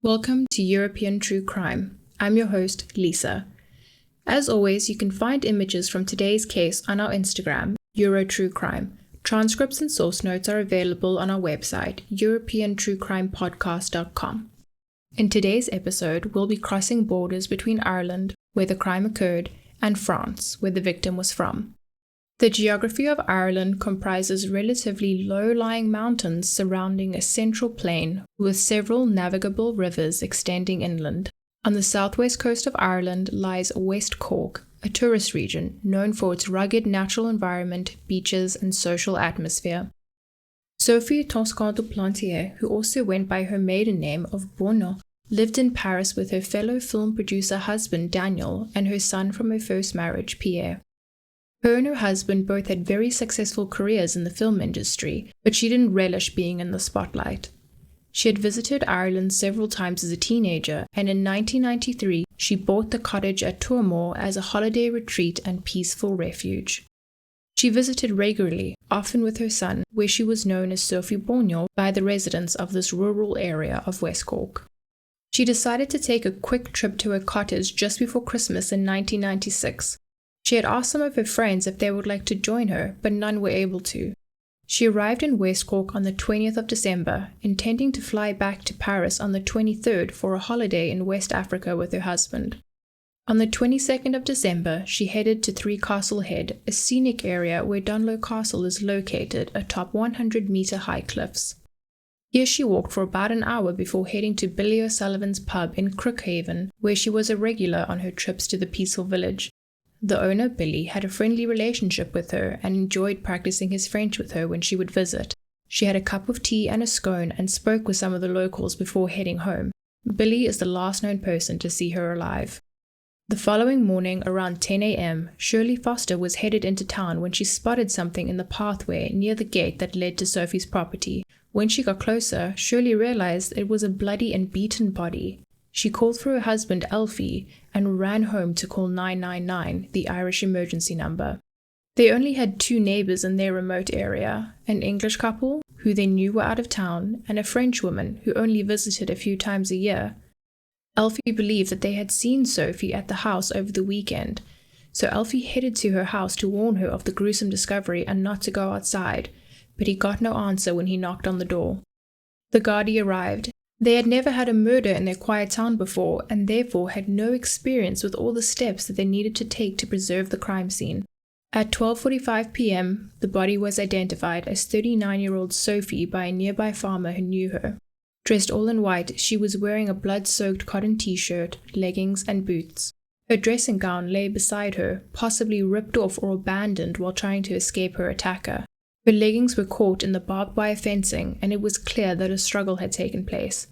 Welcome to European True Crime. I'm your host, Lisa. As always, you can find images from today's case on our Instagram, EuroTrueCrime. Transcripts and source notes are available on our website, europeantruecrimepodcast.com. In today's episode, we'll be crossing borders between Ireland, where the crime occurred, and France, where the victim was from. The geography of Ireland comprises relatively low-lying mountains surrounding a central plain with several navigable rivers extending inland. On the southwest coast of Ireland lies West Cork, a tourist region known for its rugged natural environment, beaches, and social atmosphere. Sophie Toscan Du Plantier, who also went by her maiden name of Bouniol, lived in Paris with her fellow film producer husband Daniel and her son from her first marriage, Pierre. Her and her husband both had very successful careers in the film industry, but she didn't relish being in the spotlight. She had visited Ireland several times as a teenager, and in 1993 she bought the cottage at Toormore as a holiday retreat and peaceful refuge. She visited regularly, often with her son, where she was known as Sophie Bouniol by the residents of this rural area of West Cork. She decided to take a quick trip to her cottage just before Christmas in 1996. She had asked some of her friends if they would like to join her, but none were able to. She arrived in West Cork on the 20th of December, intending to fly back to Paris on the 23rd for a holiday in West Africa with her husband. On the 22nd of December, she headed to Three Castle Head, a scenic area where Dunloe Castle is located atop 100-metre-high cliffs. Here she walked for about an hour before heading to Billy O'Sullivan's pub in Crookhaven, where she was a regular on her trips to the peaceful village. The owner, Billy, had a friendly relationship with her and enjoyed practicing his French with her when she would visit. She had a cup of tea and a scone and spoke with some of the locals before heading home. Billy is the last known person to see her alive. The following morning, around 10 a.m., Shirley Foster was headed into town when she spotted something in the pathway near the gate that led to Sophie's property. When she got closer, Shirley realized it was a bloody and beaten body. She called for her husband, Alfie, and ran home to call 999, the Irish emergency number. They only had two neighbors in their remote area, an English couple, who they knew were out of town, and a French woman, who only visited a few times a year. Alfie believed that they had seen Sophie at the house over the weekend, so Alfie headed to her house to warn her of the gruesome discovery and not to go outside, but he got no answer when he knocked on the door. The Gardaí arrived. They had never had a murder in their quiet town before, and therefore had no experience with all the steps that they needed to take to preserve the crime scene. At 12:45 p.m., the body was identified as 39-year-old Sophie by a nearby farmer who knew her. Dressed all in white, she was wearing a blood-soaked cotton t-shirt, leggings, and boots. Her dressing gown lay beside her, possibly ripped off or abandoned while trying to escape her attacker. Her leggings were caught in the barbed wire fencing, and it was clear that a struggle had taken place.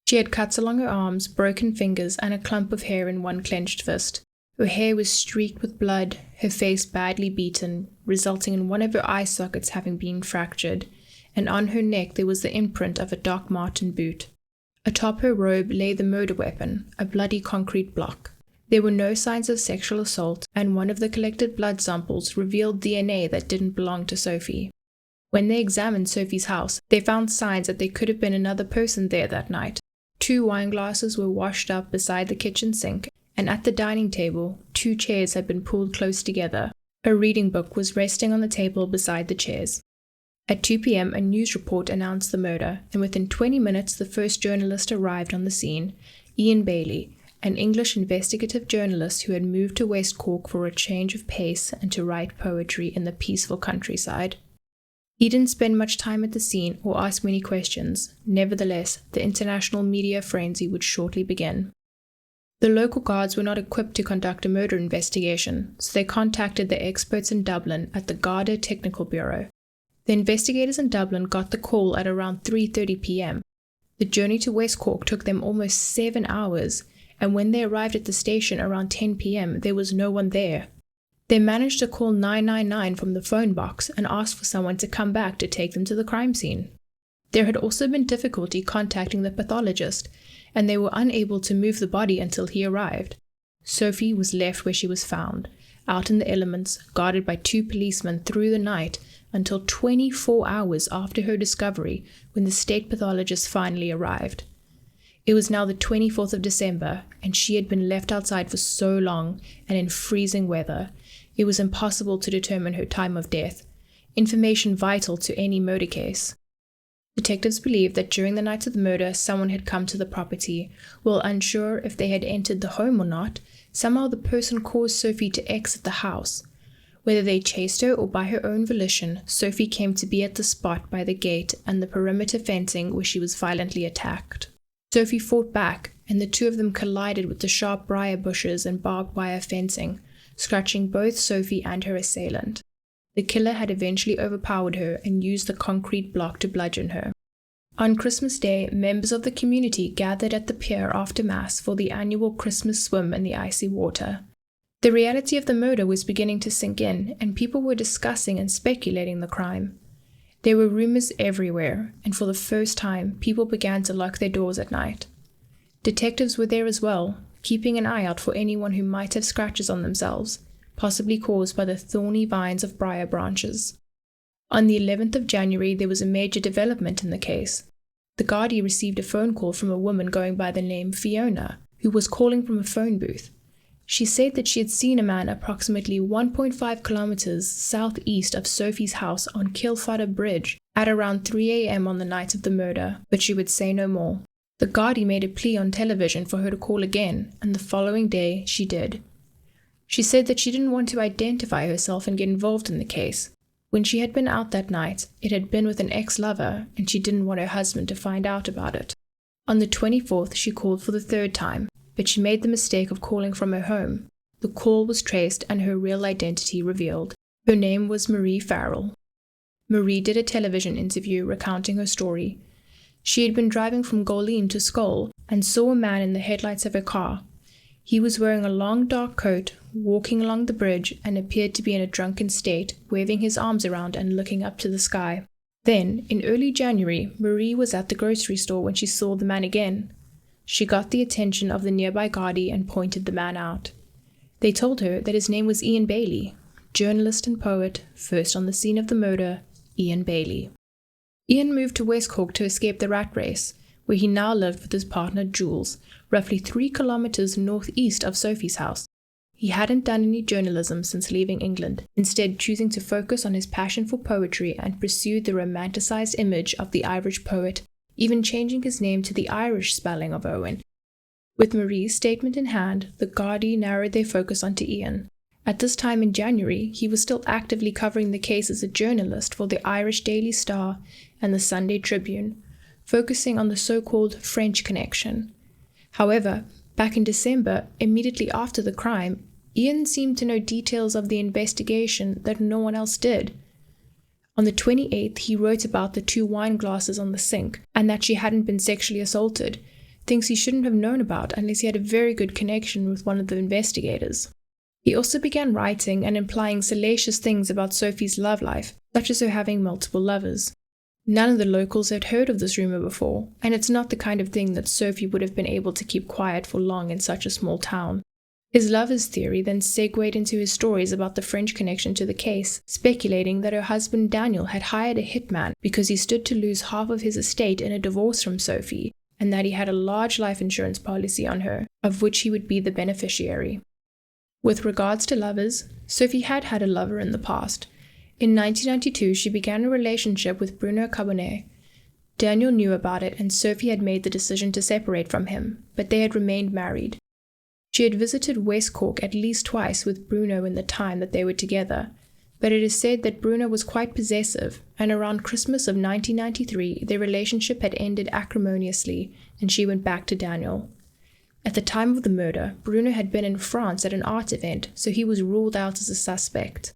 She had cuts along her arms, broken fingers, and a clump of hair in one clenched fist. Her hair was streaked with blood, her face badly beaten, resulting in one of her eye sockets having been fractured, and on her neck there was the imprint of a Doc Marten boot. Atop her robe lay the murder weapon, a bloody concrete block. There were no signs of sexual assault, and one of the collected blood samples revealed DNA that didn't belong to Sophie. When they examined Sophie's house, they found signs that there could have been another person there that night. 2 wine glasses were washed up beside the kitchen sink, and at the dining table, 2 chairs had been pulled close together. A reading book was resting on the table beside the chairs. At 2 p.m., a news report announced the murder, and within 20 minutes the first journalist arrived on the scene, Ian Bailey, an English investigative journalist who had moved to West Cork for a change of pace and to write poetry in the peaceful countryside. He didn't spend much time at the scene or ask many questions. Nevertheless, the international media frenzy would shortly begin. The local guards were not equipped to conduct a murder investigation, so they contacted the experts in Dublin at the Garda Technical Bureau. The investigators in Dublin got the call at around 3:30 p.m. The journey to West Cork took them almost 7 hours, and when they arrived at the station around 10 p.m., there was no one there. They managed to call 999 from the phone box and asked for someone to come back to take them to the crime scene. There had also been difficulty contacting the pathologist, and they were unable to move the body until he arrived. Sophie was left where she was found, out in the elements, guarded by 2 policemen through the night until 24 hours after her discovery, when the state pathologist finally arrived. It was now the 24th of December, and she had been left outside for so long and in freezing weather, it was impossible to determine her time of death, information vital to any murder case. Detectives believed that during the night of the murder, someone had come to the property. While unsure if they had entered the home or not, somehow the person caused Sophie to exit the house. Whether they chased her or by her own volition, Sophie came to be at the spot by the gate and the perimeter fencing where she was violently attacked. Sophie fought back, and the two of them collided with the sharp briar bushes and barbed wire fencing, scratching both Sophie and her assailant. The killer had eventually overpowered her and used the concrete block to bludgeon her. On Christmas Day, members of the community gathered at the pier after Mass for the annual Christmas swim in the icy water. The reality of the murder was beginning to sink in, and people were discussing and speculating the crime. There were rumors everywhere, and for the first time, people began to lock their doors at night. Detectives were there as well, keeping an eye out for anyone who might have scratches on themselves, possibly caused by the thorny vines of briar branches. On the 11th of January, there was a major development in the case. The Gardaí received a phone call from a woman going by the name Fiona, who was calling from a phone booth. She said that she had seen a man approximately 1.5 kilometers southeast of Sophie's house on Kilfadder Bridge at around 3 a.m. on the night of the murder, but she would say no more. The Gardaí made a plea on television for her to call again, and the following day she did. She said that she didn't want to identify herself and get involved in the case. When she had been out that night, it had been with an ex-lover, and she didn't want her husband to find out about it. On the 24th, she called for the third time, but she made the mistake of calling from her home. The call was traced and her real identity revealed. Her name was Marie Farrell. Marie did a television interview recounting her story. She had been driving from Goleen to Skull and saw a man in the headlights of her car. He was wearing a long dark coat, walking along the bridge, and appeared to be in a drunken state, waving his arms around and looking up to the sky. Then, in early January, Marie was at the grocery store when she saw the man again. She got the attention of the nearby Gardaí and pointed the man out. They told her that his name was Ian Bailey, journalist and poet, first on the scene of the murder, Ian Bailey. Ian moved to West Cork to escape the rat race, where he now lived with his partner Jules, roughly 3 kilometers northeast of Sophie's house. He hadn't done any journalism since leaving England, instead choosing to focus on his passion for poetry and pursued the romanticized image of the Irish poet, even changing his name to the Irish spelling of Owen. With Marie's statement in hand, the Gardaí narrowed their focus onto Ian. At this time in January, he was still actively covering the case as a journalist for the Irish Daily Star and the Sunday Tribune, focusing on the so-called French connection. However, back in December, immediately after the crime, Ian seemed to know details of the investigation that no one else did. On the 28th, he wrote about the 2 wine glasses on the sink and that she hadn't been sexually assaulted, things he shouldn't have known about unless he had a very good connection with one of the investigators. He also began writing and implying salacious things about Sophie's love life, such as her having multiple lovers. None of the locals had heard of this rumor before, and it's not the kind of thing that Sophie would have been able to keep quiet for long in such a small town. His lover's theory then segued into his stories about the French connection to the case, speculating that her husband Daniel had hired a hitman because he stood to lose half of his estate in a divorce from Sophie, and that he had a large life insurance policy on her, of which he would be the beneficiary. With regards to lovers, Sophie had had a lover in the past. In 1992, she began a relationship with Bruno Cabonnet. Daniel knew about it, and Sophie had made the decision to separate from him, but they had remained married. She had visited West Cork at least twice with Bruno in the time that they were together, but it is said that Bruno was quite possessive, and around Christmas of 1993, their relationship had ended acrimoniously, and she went back to Daniel. At the time of the murder, Bruno had been in France at an art event, so he was ruled out as a suspect.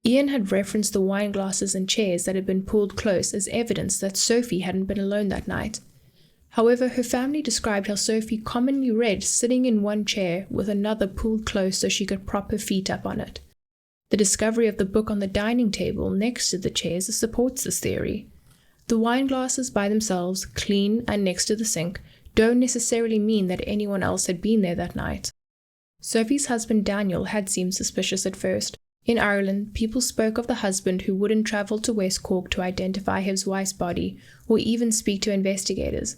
Ian had referenced the wine glasses and chairs that had been pulled close as evidence that Sophie hadn't been alone that night. However, her family described how Sophie commonly read sitting in one chair with another pulled close so she could prop her feet up on it. The discovery of the book on the dining table next to the chairs supports this theory. The wine glasses by themselves, clean and next to the sink, don't necessarily mean that anyone else had been there that night. Sophie's husband Daniel had seemed suspicious at first. In Ireland, people spoke of the husband who wouldn't travel to West Cork to identify his wife's body or even speak to investigators.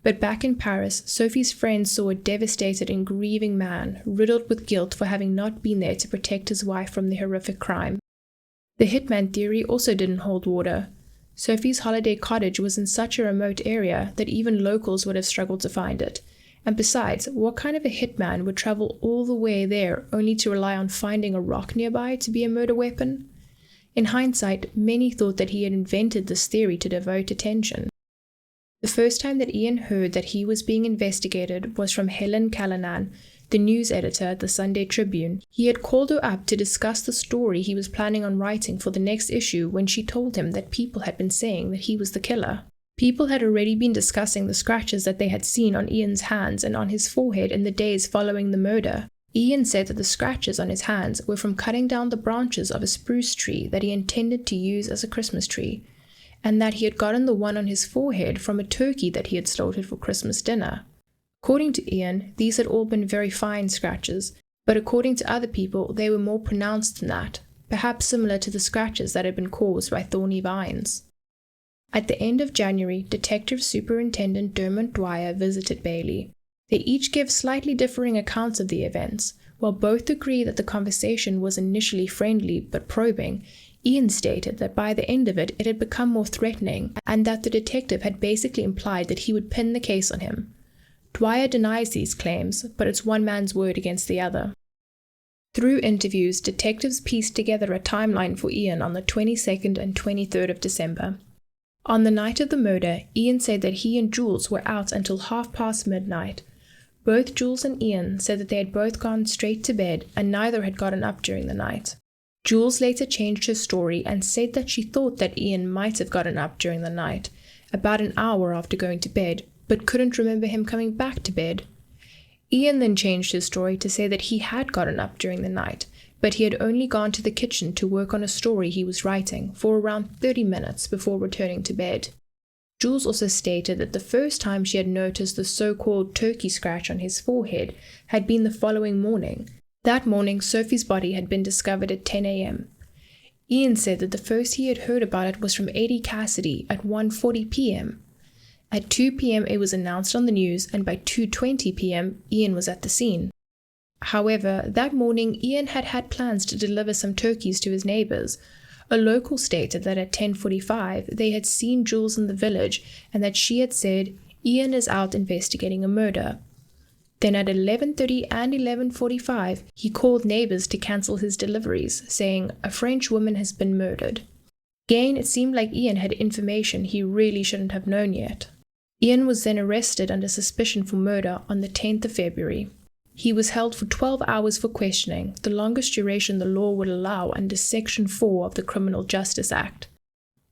But back in Paris, Sophie's friends saw a devastated and grieving man, riddled with guilt for having not been there to protect his wife from the horrific crime. The hitman theory also didn't hold water. Sophie's holiday cottage was in such a remote area that even locals would have struggled to find it. And besides, what kind of a hitman would travel all the way there only to rely on finding a rock nearby to be a murder weapon? In hindsight, many thought that he had invented this theory to devote attention. The first time that Ian heard that he was being investigated was from Helen Callanan, the news editor at the Sunday Tribune. He had called her up to discuss the story he was planning on writing for the next issue when she told him that people had been saying that he was the killer. People had already been discussing the scratches that they had seen on Ian's hands and on his forehead in the days following the murder. Ian said that the scratches on his hands were from cutting down the branches of a spruce tree that he intended to use as a Christmas tree, and that he had gotten the one on his forehead from a turkey that he had slaughtered for Christmas dinner. According to Ian, these had all been very fine scratches, but according to other people, they were more pronounced than that, perhaps similar to the scratches that had been caused by thorny vines. At the end of January, Detective Superintendent Dermot Dwyer visited Bailey. They each give slightly differing accounts of the events. While both agree that the conversation was initially friendly but probing, Ian stated that by the end of it, it had become more threatening, and that the detective had basically implied that he would pin the case on him. Dwyer denies these claims, but it's one man's word against the other. Through interviews, detectives pieced together a timeline for Ian on the 22nd and 23rd of December. On the night of the murder, Ian said that he and Jules were out until midnight. Both Jules and Ian said that they had both gone straight to bed and neither had gotten up during the night. Jules later changed her story and said that she thought that Ian might have gotten up during the night, about an hour after going to bed, but couldn't remember him coming back to bed. Ian then changed his story to say that he had gotten up during the night, but he had only gone to the kitchen to work on a story he was writing for around 30 minutes before returning to bed. Jules also stated that the first time she had noticed the so-called turkey scratch on his forehead had been the following morning. That morning, Sophie's body had been discovered at 10 a.m. Ian said that the first he had heard about it was from Eddie Cassidy at 1:40 p.m. At 2 p.m. it was announced on the news, and by 2:20 p.m. Ian was at the scene. However, that morning Ian had had plans to deliver some turkeys to his neighbors. A local stated that at 10:45 they had seen Jules in the village and that she had said, "Ian is out investigating a murder." Then at 11:30 and 11:45, he called neighbors to cancel his deliveries, saying, "A French woman has been murdered." Again, it seemed like Ian had information he really shouldn't have known yet. Ian was then arrested under suspicion for murder on the 10th of February. He was held for 12 hours for questioning, the longest duration the law would allow under Section 4 of the Criminal Justice Act.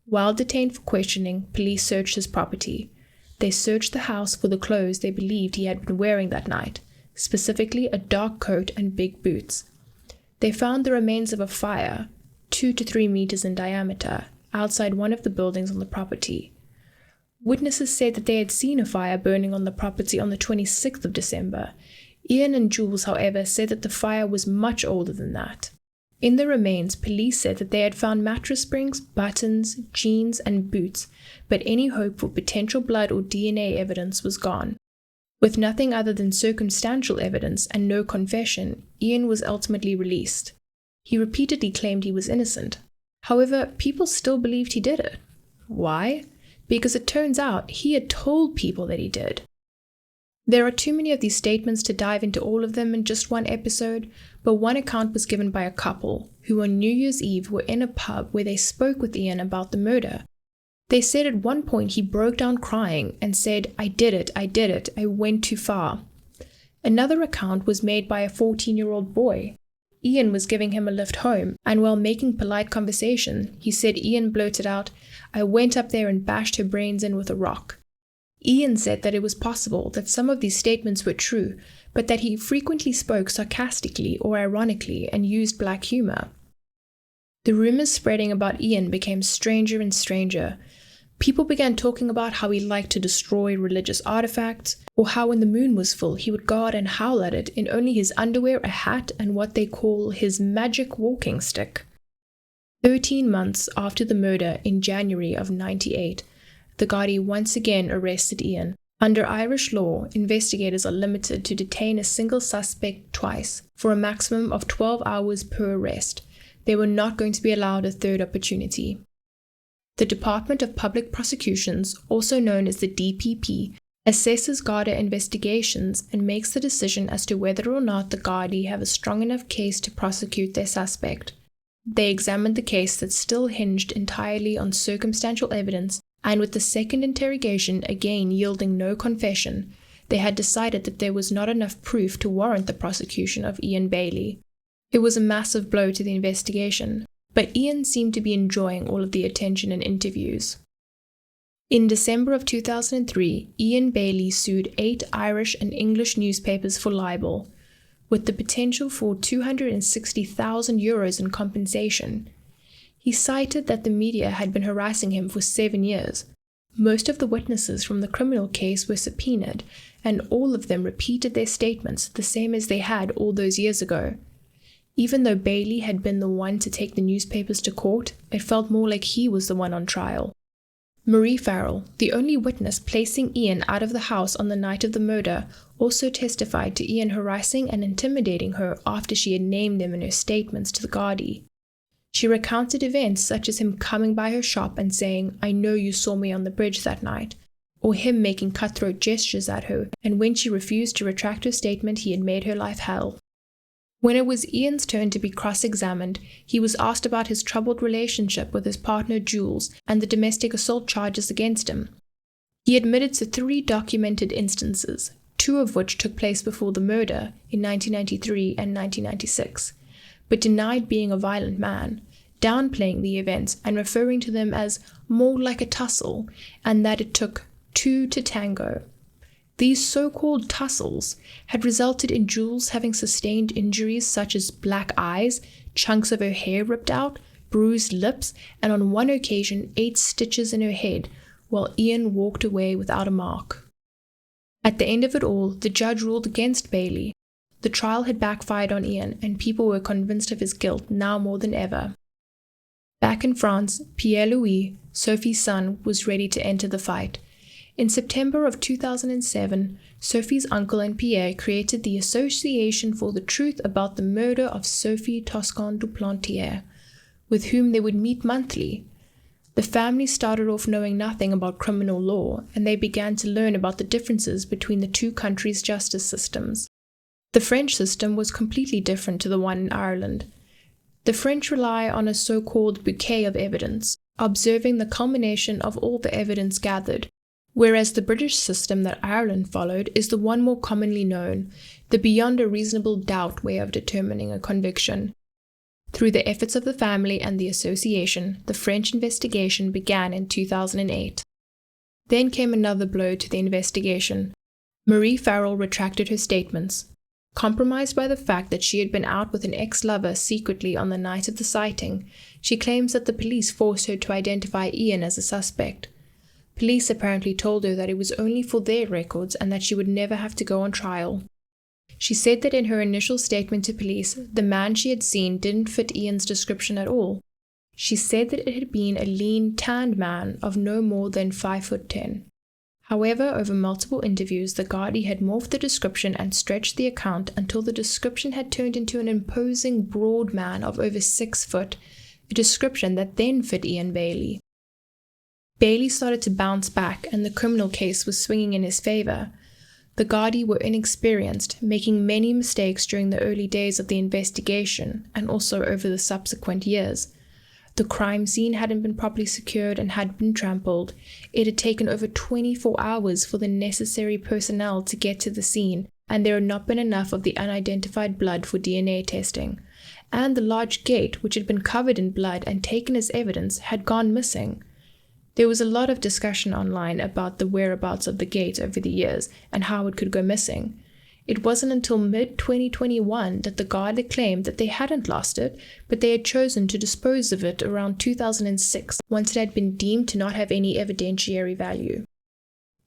While detained for questioning, police searched his property. They searched the house for the clothes they believed he had been wearing that night, specifically a dark coat and big boots. They found the remains of a fire, 2 to 3 meters in diameter, outside one of the buildings on the property. Witnesses said that they had seen a fire burning on the property on the 26th of December. Ian and Jules, however, said that the fire was much older than that. In the remains, police said that they had found mattress springs, buttons, jeans, and boots, but any hope for potential blood or DNA evidence was gone. With nothing other than circumstantial evidence and no confession, Ian was ultimately released. He repeatedly claimed he was innocent. However, people still believed he did it. Why? Because it turns out he had told people that he did. There are too many of these statements to dive into all of them in just one episode, but one account was given by a couple who on New Year's Eve were in a pub where they spoke with Ian about the murder. They said at one point he broke down crying and said, I did it, I went too far." Another account was made by a 14-year-old boy. Ian was giving him a lift home, and while making polite conversation, he said Ian blurted out, "I went up there and bashed her brains in with a rock." Ian said that it was possible that some of these statements were true, but that he frequently spoke sarcastically or ironically and used black humor. The rumors spreading about Ian became stranger and stranger. People began talking about how he liked to destroy religious artifacts, or how when the moon was full he would go out and howl at it in only his underwear, a hat, and what they call his magic walking stick. 13 months after the murder in January of '98, the Gardaí once again arrested Ian, Under Irish law, investigators are limited to detain a single suspect twice, for a maximum of 12 hours per arrest. They were not going to be allowed a third opportunity. The Department of Public Prosecutions, also known as the DPP, assesses Garda investigations and makes the decision as to whether or not the Gardaí have a strong enough case to prosecute their suspect. They examined the case that still hinged entirely on circumstantial evidence, and with the second interrogation again yielding no confession, they had decided that there was not enough proof to warrant the prosecution of Ian Bailey. It was a massive blow to the investigation, but Ian seemed to be enjoying all of the attention and interviews. In December of 2003, Ian Bailey sued 8 Irish and English newspapers for libel, with the potential for €260,000 in compensation. He cited that the media had been harassing him for 7 years. Most of the witnesses from the criminal case were subpoenaed, and all of them repeated their statements the same as they had all those years ago. Even though Bailey had been the one to take the newspapers to court, it felt more like he was the one on trial. Marie Farrell, the only witness placing Ian out of the house on the night of the murder, also testified to Ian harassing and intimidating her after she had named them in her statements to the Gardaí. She recounted events such as him coming by her shop and saying, "I know you saw me on the bridge that night," or him making cutthroat gestures at her, and when she refused to retract her statement, he had made her life hell. When it was Ian's turn to be cross-examined, he was asked about his troubled relationship with his partner Jules and the domestic assault charges against him. He admitted to 3 documented instances, 2 of which took place before the murder in 1993 and 1996, but denied being a violent man, downplaying the events and referring to them as more like a tussle, and that it took 2 to tango. These so-called tussles had resulted in Jules having sustained injuries such as black eyes, chunks of her hair ripped out, bruised lips, and on one occasion 8 stitches in her head, while Ian walked away without a mark. At the end of it all, the judge ruled against Bailey. The trial had backfired on Ian, and people were convinced of his guilt now more than ever. Back in France, Pierre, Sophie's son, was ready to enter the fight. In September of 2007, Sophie's uncle and Pierre created the Association for the Truth about the Murder of Sophie Toscan Du Plantier, with whom they would meet monthly. The family started off knowing nothing about criminal law, and they began to learn about the differences between the 2 countries' justice systems. The French system was completely different to the one in Ireland. The French rely on a so-called bouquet of evidence, observing the culmination of all the evidence gathered, whereas the British system that Ireland followed is the one more commonly known, the beyond a reasonable doubt way of determining a conviction. Through the efforts of the family and the association, the French investigation began in 2008. Then came another blow to the investigation. Marie Farrell retracted her statements. Compromised by the fact that she had been out with an ex-lover secretly on the night of the sighting, she claims that the police forced her to identify Ian as a suspect. Police apparently told her that it was only for their records and that she would never have to go on trial. She said that in her initial statement to police, the man she had seen didn't fit Ian's description at all. She said that it had been a lean, tanned man of no more than 5'10". However, over multiple interviews, the Gardaí had morphed the description and stretched the account until the description had turned into an imposing, broad man of over 6 foot, a description that then fit Ian Bailey. Bailey started to bounce back, and the criminal case was swinging in his favor. The Gardaí were inexperienced, making many mistakes during the early days of the investigation, and also over the subsequent years. The crime scene hadn't been properly secured and had been trampled. It had taken over 24 hours for the necessary personnel to get to the scene, and there had not been enough of the unidentified blood for DNA testing. And the large gate, which had been covered in blood and taken as evidence, had gone missing. There was a lot of discussion online about the whereabouts of the gate over the years and how it could go missing. It wasn't until mid-2021 that the Garda claimed that they hadn't lost it, but they had chosen to dispose of it around 2006, once it had been deemed to not have any evidentiary value.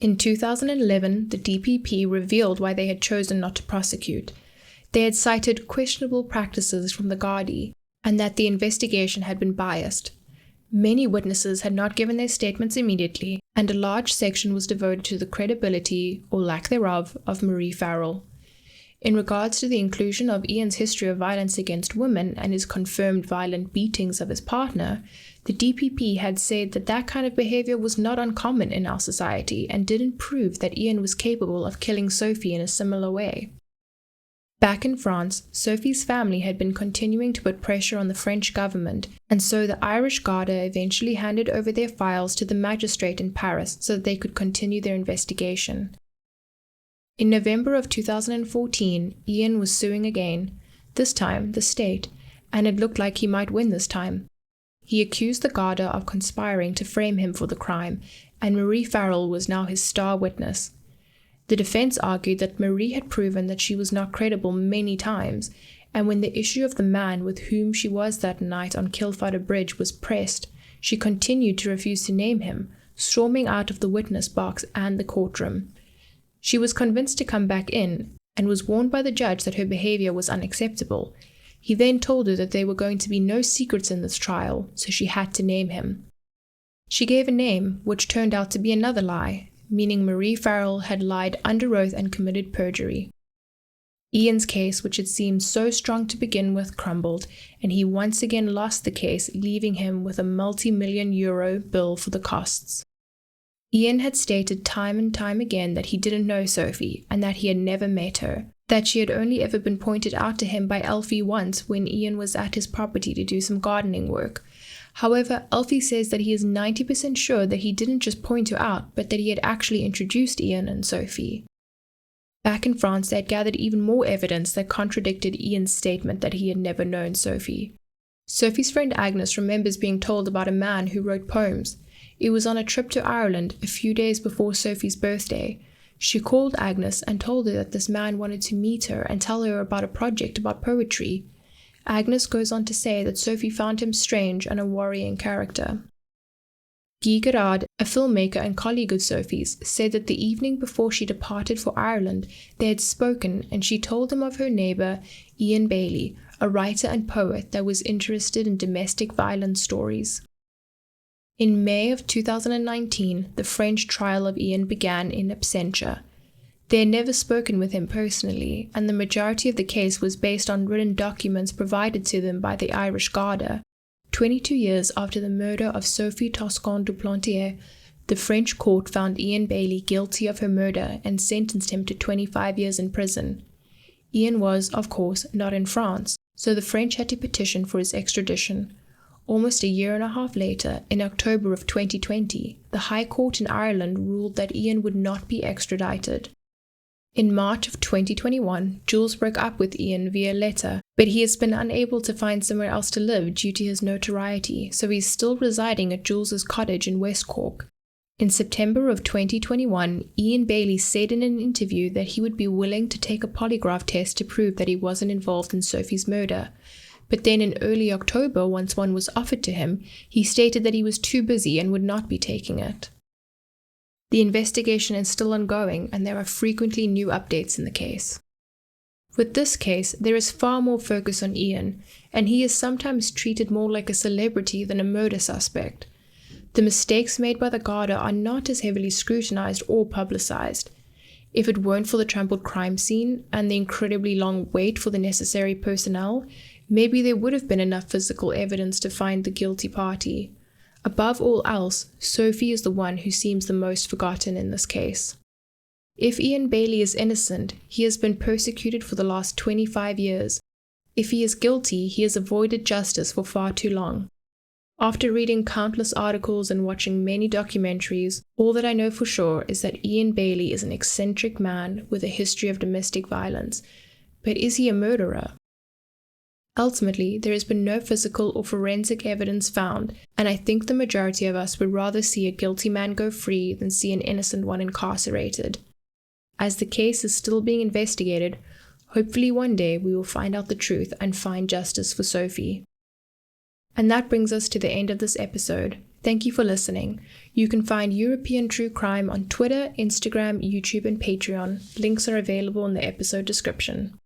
In 2011, the DPP revealed why they had chosen not to prosecute. They had cited questionable practices from the Gardaí, and that the investigation had been biased. Many witnesses had not given their statements immediately, and a large section was devoted to the credibility, or lack thereof, of Marie Farrell. In regards to the inclusion of Ian's history of violence against women and his confirmed violent beatings of his partner, the DPP had said that that kind of behavior was not uncommon in our society and didn't prove that Ian was capable of killing Sophie in a similar way. Back in France, Sophie's family had been continuing to put pressure on the French government, and so the Irish Garda eventually handed over their files to the magistrate in Paris so that they could continue their investigation. In November of 2014, Ian was suing again, this time the state, and it looked like he might win this time. He accused the Garda of conspiring to frame him for the crime, and Marie Farrell was now his star witness. The defense argued that Marie had proven that she was not credible many times, and when the issue of the man with whom she was that night on Kilfadder Bridge was pressed, she continued to refuse to name him, storming out of the witness box and the courtroom. She was convinced to come back in, and was warned by the judge that her behavior was unacceptable. He then told her that there were going to be no secrets in this trial, so she had to name him. She gave a name, which turned out to be another lie, meaning Marie Farrell had lied under oath and committed perjury. Ian's case, which had seemed so strong to begin with, crumbled, and he once again lost the case, leaving him with a multi-million euro bill for the costs. Ian had stated time and time again that he didn't know Sophie, and that he had never met her, that she had only ever been pointed out to him by Elfie once when Ian was at his property to do some gardening work. However, Elfie says that he is 90% sure that he didn't just point her out, but that he had actually introduced Ian and Sophie. Back in France, they had gathered even more evidence that contradicted Ian's statement that he had never known Sophie. Sophie's friend Agnes remembers being told about a man who wrote poems. It was on a trip to Ireland a few days before Sophie's birthday. She called Agnes and told her that this man wanted to meet her and tell her about a project about poetry. Agnes goes on to say that Sophie found him strange and a worrying character. Guy Gerard, a filmmaker and colleague of Sophie's, said that the evening before she departed for Ireland, they had spoken and she told him of her neighbour, Ian Bailey, a writer and poet that was interested in domestic violence stories. In May of 2019, the French trial of Ian began in absentia. They had never spoken with him personally, and the majority of the case was based on written documents provided to them by the Irish Garda. 22 years after the murder of Sophie Toscan Du Plantier, the French court found Ian Bailey guilty of her murder and sentenced him to 25 years in prison. Ian was, of course, not in France, so the French had to petition for his extradition. Almost a year and a half later, in October of 2020, the High Court in Ireland ruled that Ian would not be extradited. In March of 2021, Jules broke up with Ian via letter, but he has been unable to find somewhere else to live due to his notoriety, so he's still residing at Jules's cottage in West Cork. In September of 2021, Ian Bailey said in an interview that he would be willing to take a polygraph test to prove that he wasn't involved in Sophie's murder. But then in early October, once one was offered to him, he stated that he was too busy and would not be taking it. The investigation is still ongoing, and there are frequently new updates in the case. With this case, there is far more focus on Ian, and he is sometimes treated more like a celebrity than a murder suspect. The mistakes made by the Garda are not as heavily scrutinized or publicized. If it weren't for the trampled crime scene and the incredibly long wait for the necessary personnel, maybe there would have been enough physical evidence to find the guilty party. Above all else, Sophie is the one who seems the most forgotten in this case. If Ian Bailey is innocent, he has been persecuted for the last 25 years. If he is guilty, he has avoided justice for far too long. After reading countless articles and watching many documentaries, all that I know for sure is that Ian Bailey is an eccentric man with a history of domestic violence. But is he a murderer? Ultimately, there has been no physical or forensic evidence found, and I think the majority of us would rather see a guilty man go free than see an innocent one incarcerated. As the case is still being investigated, hopefully one day we will find out the truth and find justice for Sophie. And that brings us to the end of this episode. Thank you for listening. You can find European True Crime on Twitter, Instagram, YouTube, and Patreon. Links are available in the episode description.